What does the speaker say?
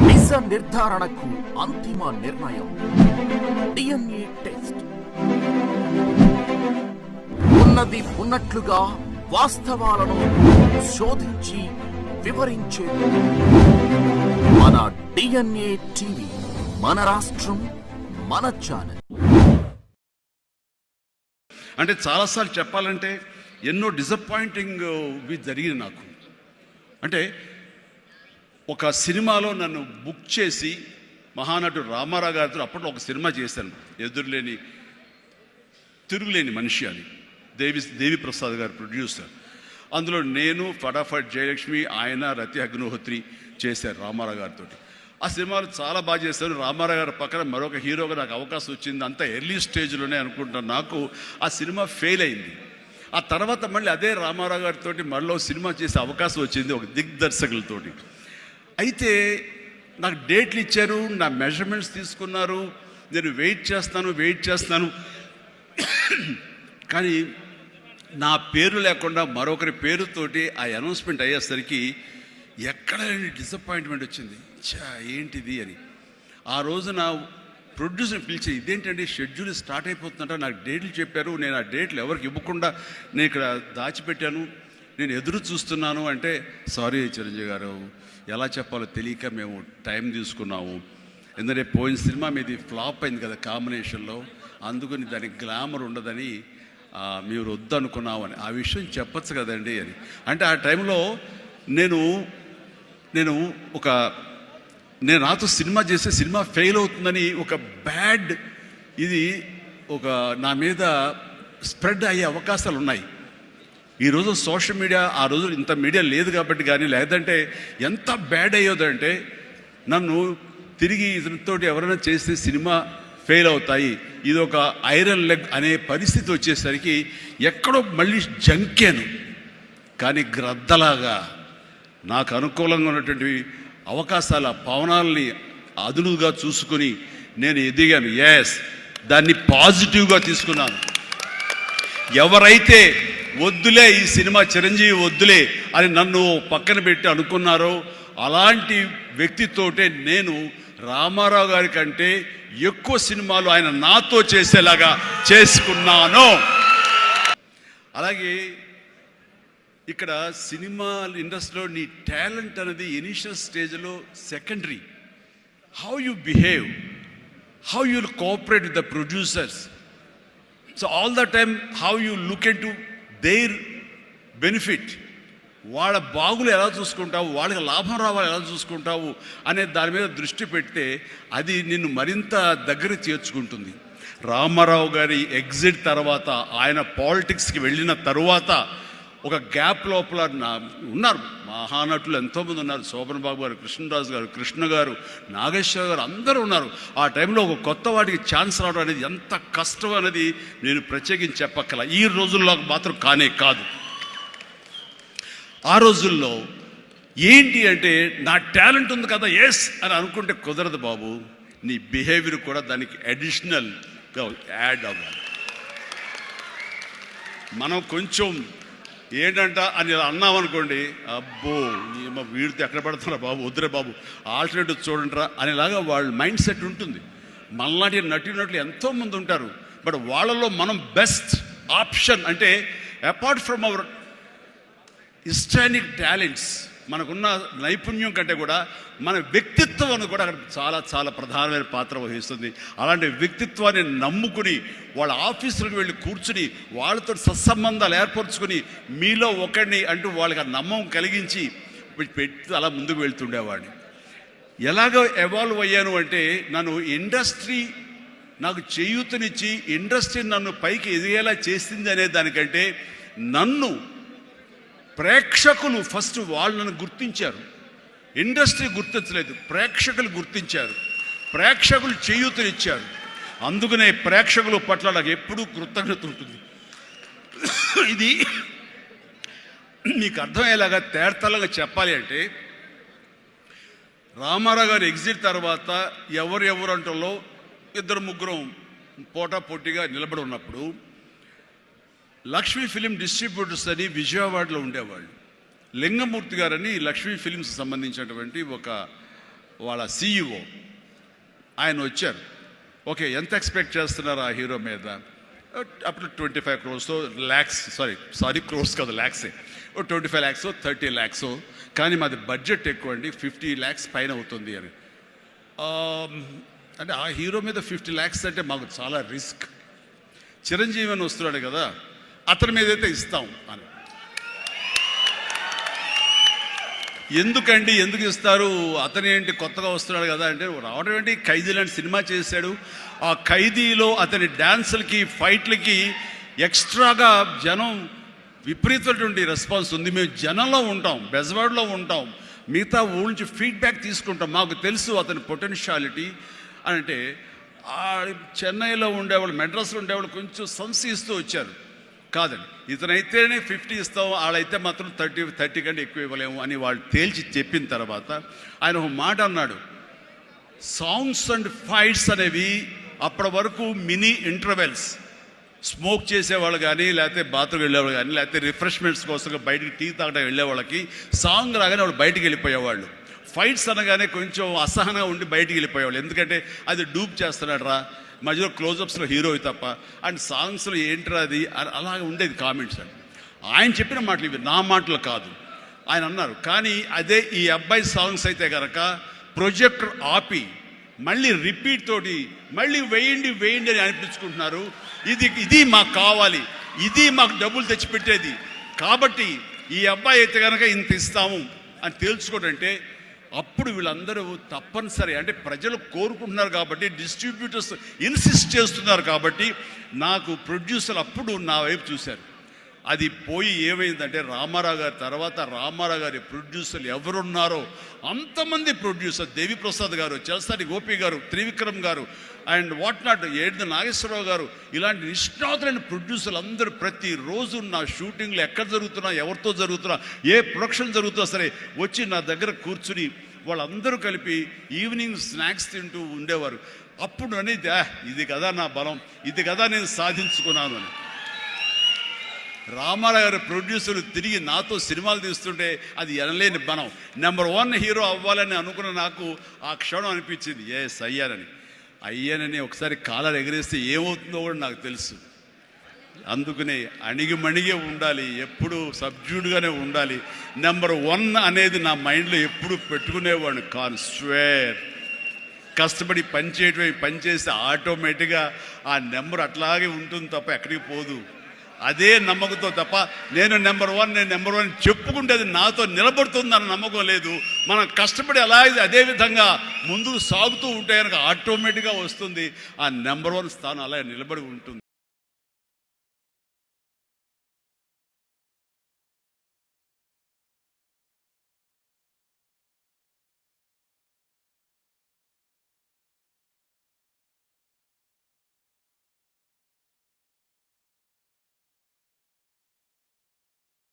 నిజ నిర్ధారణకు అంతిమ నిర్ణయం DNA టెస్ట్. ఉన్నది ఉన్నట్లుగా వాస్తవాలను శోధించి వివరించే మన DNA టీవీ, మన రాష్ట్రం, మన ఛానల్. అంటే చాలాసార్లు చెప్పాలంటే ఎన్నో డిసప్పాయింటింగ్ జరిగింది నాకు. అంటే ఒక సినిమాలో నన్ను బుక్ చేసి మహానటుడు రామారావు గారితో అప్పట్లో ఒక సినిమా చేశాను, ఎదురులేని తిరుగులేని మనిషి అని. దేవి ప్రసాద్ గారు ప్రొడ్యూసర్. అందులో నేను, ఫటాఫట్ జయలక్ష్మి, ఆయన, రతి అగ్నిహోత్రి చేశారు రామారావు గారితో. ఆ సినిమాలు చాలా బాగా చేశాను. రామారావు గారి పక్కన మరొక హీరోగా నాకు అవకాశం వచ్చింది. అంతా ఎర్లీ స్టేజ్లోనే అనుకుంటాను. నాకు ఆ సినిమా ఫెయిల్ అయింది. ఆ తర్వాత మళ్ళీ అదే రామారావు గారితో మళ్ళీ సినిమా చేసే అవకాశం వచ్చింది ఒక దిగ్దర్శకులతోటి. అయితే నాకు డేట్లు ఇచ్చారు, నా మెజర్మెంట్స్ తీసుకున్నారు, నేను వెయిట్ చేస్తాను. కానీ నా పేరు లేకుండా మరొకరి పేరుతోటి ఆ అనౌన్స్మెంట్ అయ్యేసరికి ఎక్కడ డిసప్పాయింట్మెంట్ వచ్చింది. ఏంటిది అని ఆ రోజు నా ప్రొడ్యూసర్ పిలిచి, ఇదేంటంటే షెడ్యూల్ స్టార్ట్ అయిపోతుందంట, నాకు డేట్లు చెప్పారు, నేను ఆ డేట్లు ఎవరికి ఇవ్వకుండా నేను ఇక్కడ దాచిపెట్టాను, నేను ఎదురు చూస్తున్నాను అంటే, సారీ చిరంజీవి గారు, ఎలా చెప్పాలో తెలియక మేము టైం తీసుకున్నాము. ఎందుకంటే పోయిన సినిమా మీది ఫ్లాప్ అయింది కదా కాంబినేషన్లో, అందుకని దానికి గ్లామర్ ఉండదని మీరు వద్దనుకున్నావు అని. ఆ విషయం చెప్పచ్చు కదండి అని అంటే, ఆ టైంలో నేను నాతో సినిమా చేస్తే సినిమా ఫెయిల్ అవుతుందని ఒక బ్యాడ్ ఇది నా మీద స్ప్రెడ్ అయ్యే అవకాశాలు ఉన్నాయి. ఈరోజు సోషల్ మీడియా, ఆ రోజు ఇంత మీడియా లేదు కాబట్టి కానీ, లేదంటే ఎంత బ్యాడ్ అయ్యేదంటే, నన్ను తిరిగి ఇతనితో ఎవరైనా చేస్తే సినిమా ఫెయిల్ అవుతాయి, ఇది ఒక ఐరన్ లెగ్ అనే పరిస్థితి వచ్చేసరికి ఎక్కడో మళ్ళీ జంకాను. కానీ గ్రద్దలాగా నాకు అనుకూలంగా ఉన్నటువంటి అవకాశాల పవనాల్ని అదునుగా చూసుకుని నేను ఎదిగాను. దాన్ని పాజిటివ్గా తీసుకున్నాను. ఎవరైతే వద్దులే ఈ సినిమా చిరంజీవి వద్దులే అని నన్ను పక్కన పెట్టి అనుకున్నారో, అలాంటి వ్యక్తితోటే నేను రామారావు గారి కంటే ఎక్కువ సినిమాలు ఆయన నాతో చేసేలాగా చేసుకున్నాను. అలాగే ఇక్కడ సినిమా ఇండస్ట్రీలో నీ టాలెంట్ అనేది ఇనిషియల్ స్టేజ్లో secondary. How you behave, how you cooperate with the producers, so all the time how you look in to their benefit, వాళ్ళ బాగులు ఎలా చూసుకుంటావు, వాళ్ళకి లాభం రావాలి ఎలా చూసుకుంటావు అనే దాని మీద దృష్టి పెడితే అది నిన్ను మరింత దగ్గర చేర్చుకుంటుంది. రామారావు గారి ఎగ్జిట్ తర్వాత, ఆయన పాలిటిక్స్కి వెళ్ళిన తరువాత ఒక గ్యాప్ లోపల ఉన్నారు మహానటులు ఎంతోమంది ఉన్నారు. శోభన్ బాబు గారు, కృష్ణరాజు గారు, కృష్ణ గారు, నాగేశ్వర గారు, అందరూ ఉన్నారు. ఆ టైంలో ఒక కొత్త వాటికి ఛాన్స్ రావడం అనేది ఎంత కష్టం అనేది నేను ప్రత్యేకించి చెప్పక్కల. ఈ రోజుల్లో మాత్రం కానే కాదు. ఆ రోజుల్లో ఏంటి అంటే, నా టాలెంట్ ఉంది కదా అని అనుకుంటే కుదరదు బాబు. నీ బిహేవియర్ కూడా దానికి అడిషనల్గా యాడ్ అవ్వాలి. మనం కొంచెం ఏంటంట అని అన్నామనుకోండి, అబ్బో వీడితో ఎక్కడ పడుతున్నా బాబు, వద్దురే బాబు, ఆల్టర్నేటివ్ చూడండిరా అనేలాగా వాళ్ళ మైండ్ సెట్ ఉంటుంది. మనలాంటి నటులు ఎంతోమంది ఉంటారు, బట్ వాళ్ళలో మనం బెస్ట్ ఆప్షన్ అంటే, అపార్ట్ ఫ్రమ్ అవర్ హిస్టానిక్ టాలెంట్స్, మనకున్న నైపుణ్యం కంటే కూడా మన వ్యక్తిత్వం అని కూడా అక్కడ చాలా చాలా ప్రధానమైన పాత్ర వహిస్తుంది. అలాంటి వ్యక్తిత్వాన్ని నమ్ముకుని వాళ్ళ ఆఫీసులకు వెళ్ళి కూర్చుని వాళ్ళతో సత్సంబంధాలు ఏర్పరచుకుని మీలో ఒకడిని అంటూ వాళ్ళకి ఆ నమ్మకం కలిగించి పెట్టి అలా ముందుకు వెళ్తుండేవాడిని. ఎలాగో ఎవాల్వ్ అయ్యాను అంటే, నన్ను ఇండస్ట్రీ నాకు చేయూతనిచ్చి ఇండస్ట్రీ నన్ను పైకి ఎదిగేలా చేసింది అనే దానికంటే, నన్ను ప్రేక్షకులు ఫస్ట్ వాళ్ళను గుర్తించారు. ఇండస్ట్రీ గుర్తించలేదు, ప్రేక్షకులు గుర్తించారు, ప్రేక్షకులు చేయూతనిచ్చారు. అందుకనే ప్రేక్షకుల పట్ల నాకు ఎప్పుడూ కృతజ్ఞత ఉంటుంది. ఇది మీకు అర్థమయ్యేలాగా తేటతెల్లంగా చెప్పాలి అంటే, రామారావు గారు ఎగ్జిట్ తర్వాత ఎవరు అంటలో ఇద్దరు ముగ్గురు పోటాపోటీగా నిలబడి ఉన్నప్పుడు, లక్ష్మీ ఫిలిం డిస్ట్రిబ్యూటర్స్ అని విజయవాడలో ఉండేవాళ్ళు. లింగమూర్తి గారని లక్ష్మీ ఫిలిమ్స్ సంబంధించినటువంటి ఒక వాళ్ళ CEO ఆయన వచ్చారు. ఓకే, ఎంత ఎక్స్పెక్ట్ చేస్తున్నారు ఆ హీరో మీద? అప్పుడు 25 crores ల్యాక్స్, సారీ క్రోర్స్ కాదు, ల్యాక్సే. 25 lakhs 30 lakhs, కానీ మాది బడ్జెట్ ఎక్కువ అండి, 50 lakhs పైన అవుతుంది అని. అంటే ఆ హీరో మీద 50 lakhs అంటే మాకు చాలా రిస్క్. చిరంజీవి అని వస్తున్నాడు కదా, అతని మీద అయితే ఇస్తాం అని. ఎందుకు ఇస్తారు, అతను ఏంటి కొత్తగా వస్తున్నాడు కదా అంటే, రావడం ఏంటి, ఖైదీ లాంటి సినిమా చేశాడు. ఆ ఖైదీలో అతని డ్యాన్సులకి ఫైట్లకి ఎక్స్ట్రాగా జనం విపరీతమైనటువంటి రెస్పాన్స్ ఉంది. మేము జనంలో ఉంటాం, బెజవాడలో ఉంటాం, మిగతా ఊళ్ళ నుంచి ఫీడ్బ్యాక్ తీసుకుంటాం, మాకు తెలుసు అతని పొటెన్షియాలిటీ అని. అంటే చెన్నైలో ఉండేవాళ్ళు, మెడ్రాస్లో ఉండేవాళ్ళు కొంచెం సంశయిస్తూ వచ్చారు. కాదండి, ఇతనైతేనే 50 ఇస్తాం, వాళ్ళైతే మాత్రం 30 కంటే ఎక్కువ ఇవ్వలేము అని వాళ్ళు తేల్చి చెప్పిన తర్వాత ఆయన ఒక మాట అన్నాడు, సాంగ్స్ అండ్ ఫైట్స్ అనేవి అప్పటి వరకు మినీ ఇంటర్వెల్స్, స్మోక్ చేసేవాళ్ళు కానీ, లేకపోతే బాత్రూమ్ వెళ్ళేవాళ్ళు కానీ, లేకపోతే రిఫ్రెష్మెంట్స్ కోసం బయటికి టీ తాగడం వెళ్ళేవాళ్ళకి సాంగ్ రాగానే వాళ్ళు బయటికి వెళ్ళిపోయేవాళ్ళు. ఫైట్స్ అనగానే కొంచెం అసహనంగా ఉండి బయటికి వెళ్ళిపోయేవాళ్ళు, ఎందుకంటే అది డూప్ చేస్తున్నాడు రా, మధ్యలో క్లోజప్స్లో హీరో తప్ప, అండ్ సాంగ్స్లో ఏంట్రా అది, అలాగే ఉండేది కామెంట్స్ అండి. ఆయన చెప్పిన మాటలు ఇవి, నా మాటలు కాదు. ఆయన అన్నారు, కానీ అదే ఈ అబ్బాయి సాంగ్స్ అయితే కనుక ప్రొజెక్టర్ ఆపి మళ్ళీ రిపీట్ తోటి మళ్ళీ వేయండి అని అనిపించుకుంటున్నారు. ఇది మాకు కావాలి, ఇది మాకు డబ్బులు తెచ్చిపెట్టేది, కాబట్టి ఈ అబ్బాయి అయితే కనుక ఇంత ఇస్తాము అని తేల్చుకోడంటే అప్పుడు వీళ్ళందరూ తప్పనిసరి, అంటే ప్రజలు కోరుకుంటున్నారు కాబట్టి, డిస్ట్రిబ్యూటర్స్ ఇన్సిస్ట్ చేస్తున్నారు కాబట్టి, నాకు ప్రొడ్యూసర్ అప్పుడు నా వైపు చూశారు. అది పోయి ఏమైందంటే రామారావు గారి తర్వాత రామారావు గారి ప్రొడ్యూసర్లు ఎవరున్నారో అంతమంది ప్రొడ్యూసర్, దేవిప్రసాద్ గారు, చలసాని గోపి గారు, త్రివిక్రమ్ గారు, అండ్ వాట్ నాట్, ఏడు నాగేశ్వరరావు గారు, ఇలాంటి నిష్ణాతులైన ప్రొడ్యూసర్లు అందరూ ప్రతిరోజు నా షూటింగ్లు ఎక్కడ జరుగుతున్నా, ఎవరితో జరుగుతున్నా, ఏ ప్రొడక్షన్ జరుగుతున్నా సరే వచ్చి నా దగ్గర కూర్చుని వాళ్ళందరూ కలిపి ఈవినింగ్ స్నాక్స్ తింటూ ఉండేవారు. అప్పుడు అనేది ఇది కదా నా బలం, ఇది కదా నేను సాధించుకున్నాను అని. రామారావు గారి ప్రొడ్యూసర్లు తిరిగి నాతో సినిమాలు తీస్తుంటే అది ఎనలేని బలం. నెంబర్ 1 హీరో అవ్వాలని అనుకున్న నాకు ఆ క్షణం అనిపించింది, అయ్యానని ఒకసారి కాలర్ ఎగరేస్తే ఏమవుతుందో కూడా నాకు తెలుసు. అందుకనే అణిగిమణిగే ఉండాలి, ఎప్పుడు సబ్జ్యూడ్గానే ఉండాలి. నెంబర్ 1 అనేది నా మైండ్లో ఎప్పుడు పెట్టుకునేవాడిని కాను. స్వేర్ కష్టపడి పనిచేస్తే ఆటోమేటిక్గా ఆ నెంబర్ అట్లాగే ఉంటుంది తప్ప ఎక్కడికి పోదు. అదే నమ్మకంతో తప్ప నేను నెంబర్ 1 చెప్పుకుంటే అది నాతో నిలబడుతుందన్న నమ్మకం లేదు. మనం కష్టపడి అలాగే అదే విధంగా ముందుకు సాగుతూ ఉంటే కనుక ఆటోమేటిక్గా వస్తుంది, ఆ నెంబర్ 1 స్థానం అలా నిలబడి ఉంటుంది.